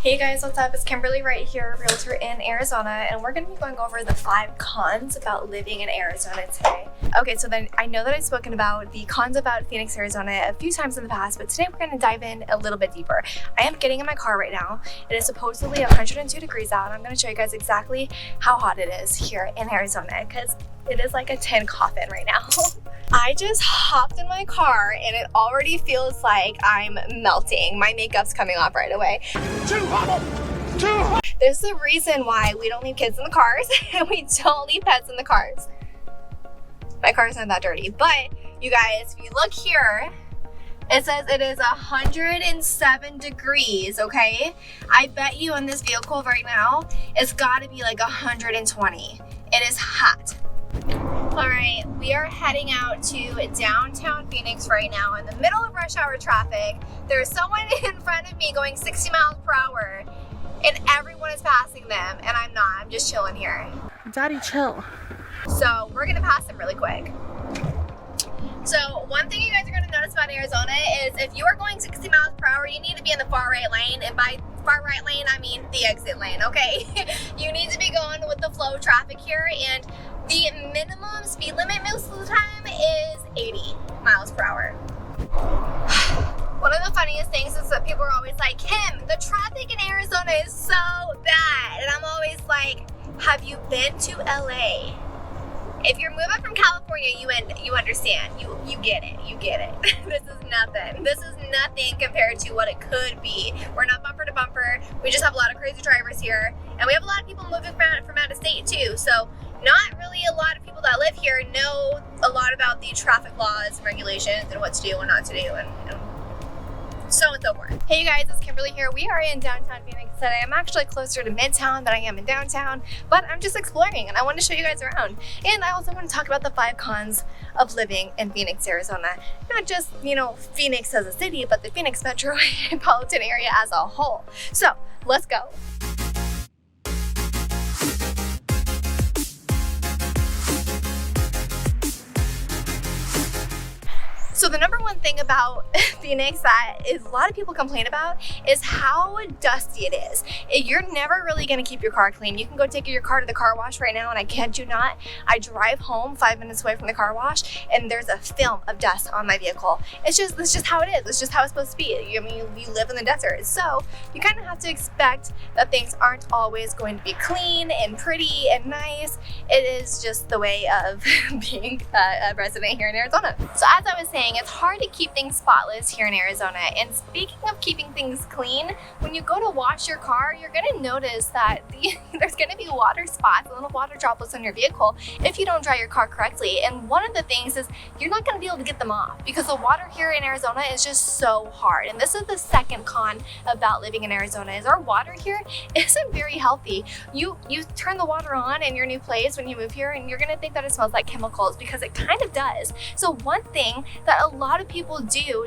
Hey guys, what's up? It's Kimberly Wright here, realtor in Arizona, and we're going to be going over the 5 cons about living in Arizona today. Okay, so then I know that I've spoken about the cons about Phoenix, Arizona a few times in the past, but today we're going to dive in a little bit deeper. I am getting in my car right now. It is supposedly 102 degrees out, and I'm going to show you guys exactly how hot it is here in Arizona, because it is like a tin coffin right now. I just hopped in my car and it already feels like I'm melting. My makeup's coming off right away. Too hot! Too hot! There's a reason why we don't leave kids in the cars and we don't leave pets in the cars. My car's not that dirty, but you guys, if you look here, it says it is 107 degrees, okay? I bet you in this vehicle right now, it's gotta be like 120. It is hot. All right, we are heading out to downtown Phoenix right now in the middle of rush hour traffic. There's someone in front of me going 60 miles per hour and everyone is passing them and I'm not, I'm just chilling here. Daddy, chill. So we're gonna pass them really quick. So one thing you guys are gonna notice about Arizona is if you are going 60 miles per hour, you need to be in the far right lane, and by far right lane, I mean the exit lane, okay? You need to be going with the flow of traffic here, and the minimum speed limit most of the time is 80 miles per hour. One of the funniest things is that people are always like, Kim, the traffic in Arizona is so bad. And I'm always like, have you been to LA? If you're moving from California, you understand. You get it. You get it. This is nothing. This is nothing compared to what it could be. We're not bumper to bumper. We just have a lot of crazy drivers here. And we have a lot of people moving from out of state too. So not really a lot of people that live here know a lot about the traffic laws and regulations and what to do and not to do and so on and so forth. Hey you guys, it's Kimberly here. We are in downtown Phoenix today. I'm actually closer to Midtown than I am in downtown, but I'm just exploring and I want to show you guys around. And I also want to talk about the 5 cons of living in Phoenix, Arizona. Not just, Phoenix as a city, but the Phoenix metropolitan area as a whole. So let's go. So the number one thing about Phoenix that is a lot of people complain about is how dusty it is. You're never really gonna keep your car clean. You can go take your car to the car wash right now and I kid you not, I drive home 5 minutes away from the car wash and there's a film of dust on my vehicle. It's just how it is. It's just how it's supposed to be. I mean, you live in the desert. So you kind of have to expect that things aren't always going to be clean and pretty and nice. It is just the way of being a resident here in Arizona. So as I was saying, it's hard to keep things spotless here in Arizona. And speaking of keeping things clean, when you go to wash your car, you're gonna notice that there's gonna be water spots, little water droplets on your vehicle if you don't dry your car correctly. And one of the things is you're not gonna be able to get them off because the water here in Arizona is just so hard. And this is the second con about living in Arizona is our water here isn't very healthy. You turn the water on in your new place when you move here and you're gonna think that it smells like chemicals because it kind of does. So one thing that a lot of people do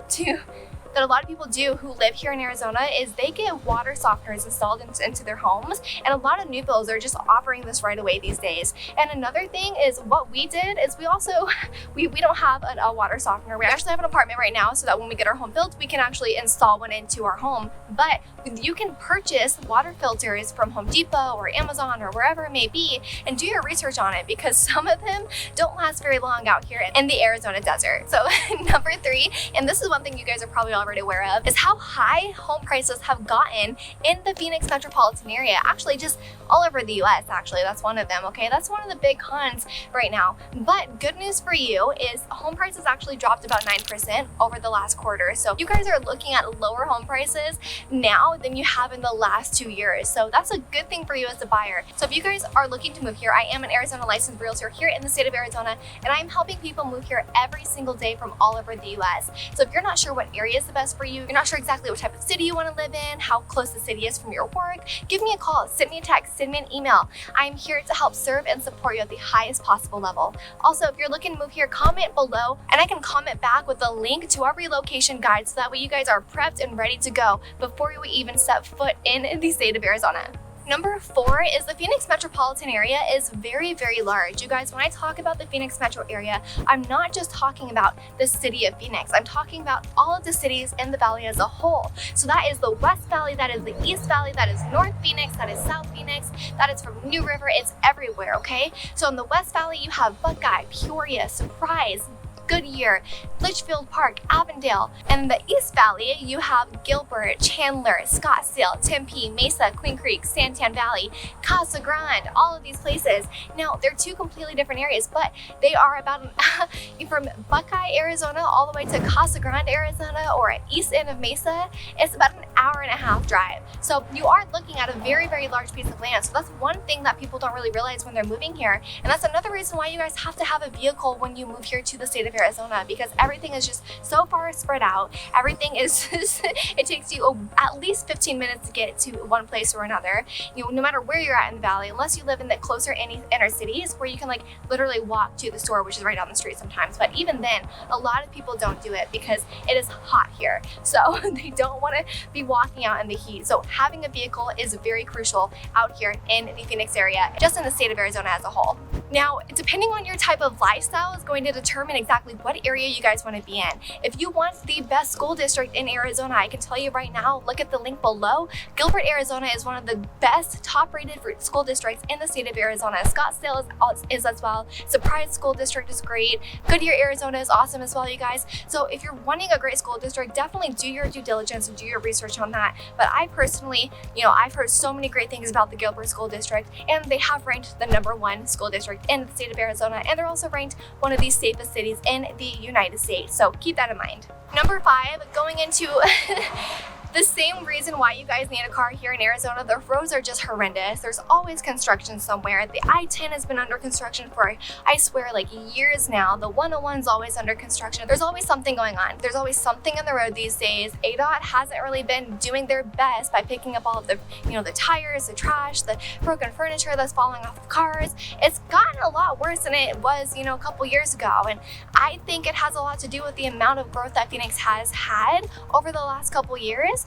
who live here in Arizona is they get water softeners installed into their homes, and a lot of new builds are just offering this right away these days. And another thing is what we did is we don't have a water softener. We actually have an apartment right now so that when we get our home built, we can actually install one into our home. But you can purchase water filters from Home Depot or Amazon or wherever it may be and do your research on it because some of them don't last very long out here in the Arizona desert. So number 3, and this is one thing you guys are probably already aware of, is how high home prices have gotten in the Phoenix metropolitan area. Actually, just all over the US, actually. That's one of them, okay? That's one of the big cons right now. But good news for you is home prices actually dropped about 9% over the last quarter. So you guys are looking at lower home prices now than you have in the last 2 years. So that's a good thing for you as a buyer. So if you guys are looking to move here, I am an Arizona licensed realtor here in the state of Arizona, and I'm helping people move here every single day from all over the US. So if you're not sure what area is the best for you, you're not sure exactly what type of city you want to live in, how close the city is from your work, give me a call, send me a text, send me an email. I'm here to help serve and support you at the highest possible level. Also, if you're looking to move here, comment below and I can comment back with a link to our relocation guide so that way you guys are prepped and ready to go before you even step foot in the state of Arizona. Number 4 is the Phoenix metropolitan area is very, very large. You guys, when I talk about the Phoenix metro area, I'm not just talking about the city of Phoenix. I'm talking about all of the cities in the valley as a whole. So that is the West Valley, that is the East Valley, that is North Phoenix, that is South Phoenix, that is from New River. It's everywhere, okay? So in the West Valley, you have Buckeye, Peoria, Surprise, Goodyear, Litchfield Park, Avondale. And in the East Valley, you have Gilbert, Chandler, Scottsdale, Tempe, Mesa, Queen Creek, Santan Valley, Casa Grande, all of these places. Now, they're 2 completely different areas, but they are about from Buckeye, Arizona, all the way to Casa Grande, Arizona, or east end of Mesa, it's about an hour-and-a-half drive. So you are looking at a very, very large piece of land. So that's one thing that people don't really realize when they're moving here. And that's another reason why you guys have to have a vehicle when you move here to the state of Arizona, because everything is just so far spread out. Everything is it takes you at least 15 minutes to get to one place or another. You know, no matter where you're at in the valley, unless you live in the closer inner cities where you can like literally walk to the store, which is right down the street sometimes. But even then, a lot of people don't do it because it is hot here. So they don't want to be walking out in the heat. So having a vehicle is very crucial out here in the Phoenix area, just in the state of Arizona as a whole. Now, depending on your type of lifestyle is going to determine exactly what area you guys want to be in. If you want the best school district in Arizona, I can tell you right now, look at the link below. Gilbert, Arizona is one of the best top-rated school districts in the state of Arizona. Scottsdale is as well. Surprise School District is great. Goodyear, Arizona is awesome as well, you guys. So if you're wanting a great school district, definitely do your due diligence and do your research on that. But I personally, I've heard so many great things about the Gilbert School District, and they have ranked the #1 school district in the state of Arizona, and they're also ranked one of the safest cities in the United States. So keep that in mind. Number 5, going into the same reason why you guys need a car here in Arizona, the roads are just horrendous. There's always construction somewhere. The I-10 has been under construction for, I swear, like years now. The 101 is always under construction. There's always something going on. There's always something on the road these days. ADOT hasn't really been doing their best by picking up all of the, the tires, the trash, the broken furniture that's falling off of cars. It's gotten a lot worse than it was, a couple years ago. And I think it has a lot to do with the amount of growth that Phoenix has had over the last couple years.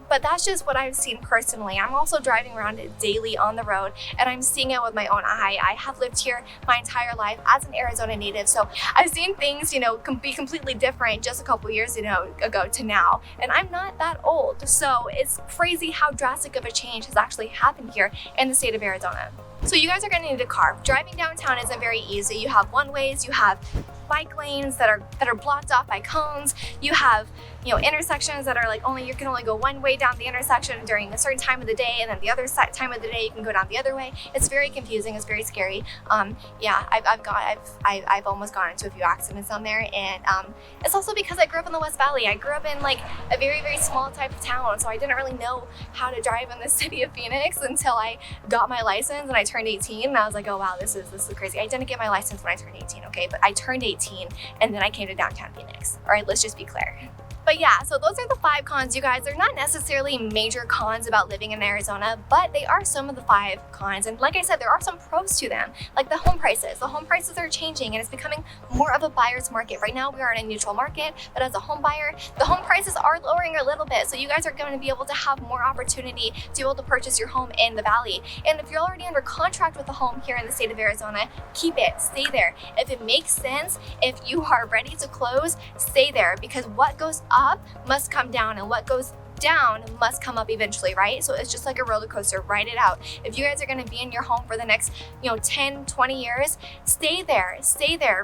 But that's just what I've seen personally. I'm also driving around daily on the road, and I'm seeing it with my own eye. I have lived here my entire life as an Arizona native, so I've seen things, be completely different just a couple years ago to now. And I'm not that old, so it's crazy how drastic of a change has actually happened here in the state of Arizona. So you guys are going to need a car. Driving downtown isn't very easy. You have one-ways, you have bike lanes that are blocked off by cones. You have intersections that are like you can only go one way down the intersection during a certain time of the day, and then the other time of the day you can go down the other way. It's very confusing. It's very scary. Yeah, I've almost gone into a few accidents on there, and it's also because I grew up in the West Valley. I grew up in like a very, very small type of town, so I didn't really know how to drive in the city of Phoenix until I got my license and I turned 18, and I was like, oh wow, this is crazy. I didn't get my license when I turned 18, okay, but I turned 18 and then I came to downtown Phoenix. All right, let's just be clear. But yeah, so those are the 5 cons, you guys. They're not necessarily major cons about living in Arizona, but they are some of the 5 cons. And like I said, there are some pros to them, like the home prices. The home prices are changing, and it's becoming more of a buyer's market. Right now, we are in a neutral market, but as a home buyer, the home prices are lowering a little bit. So you guys are going to be able to have more opportunity to be able to purchase your home in the valley. And if you're already under contract with a home here in the state of Arizona, keep it, stay there. If it makes sense, if you are ready to close, stay there, because what goes up must come down, and what goes down must come up eventually, right? So it's just like a roller coaster. Ride it out. If you guys are going to be in your home for the next 10, 20 years, stay there,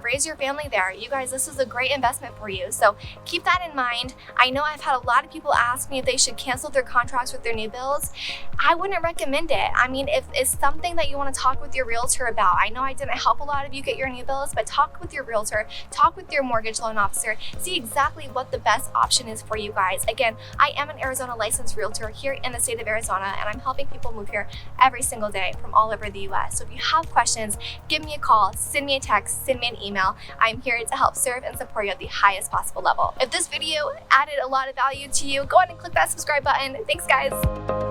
raise your family there. You guys, this is a great investment for you, so keep that in mind. I know I've had a lot of people ask me if they should cancel their contracts with their new builds. I wouldn't recommend it. I mean, if it's something that you want to talk with your realtor about, I know I didn't help a lot of you get your new builds, but talk with your realtor, talk with your mortgage loan officer, see exactly what the best option is for you guys. Again, I am an Arizona licensed realtor here in the state of Arizona, and I'm helping people move here every single day from all over the US. So if you have questions, give me a call, send me a text, send me an email. I'm here to help serve and support you at the highest possible level. If this video added a lot of value to you, go ahead and click that subscribe button. Thanks, guys.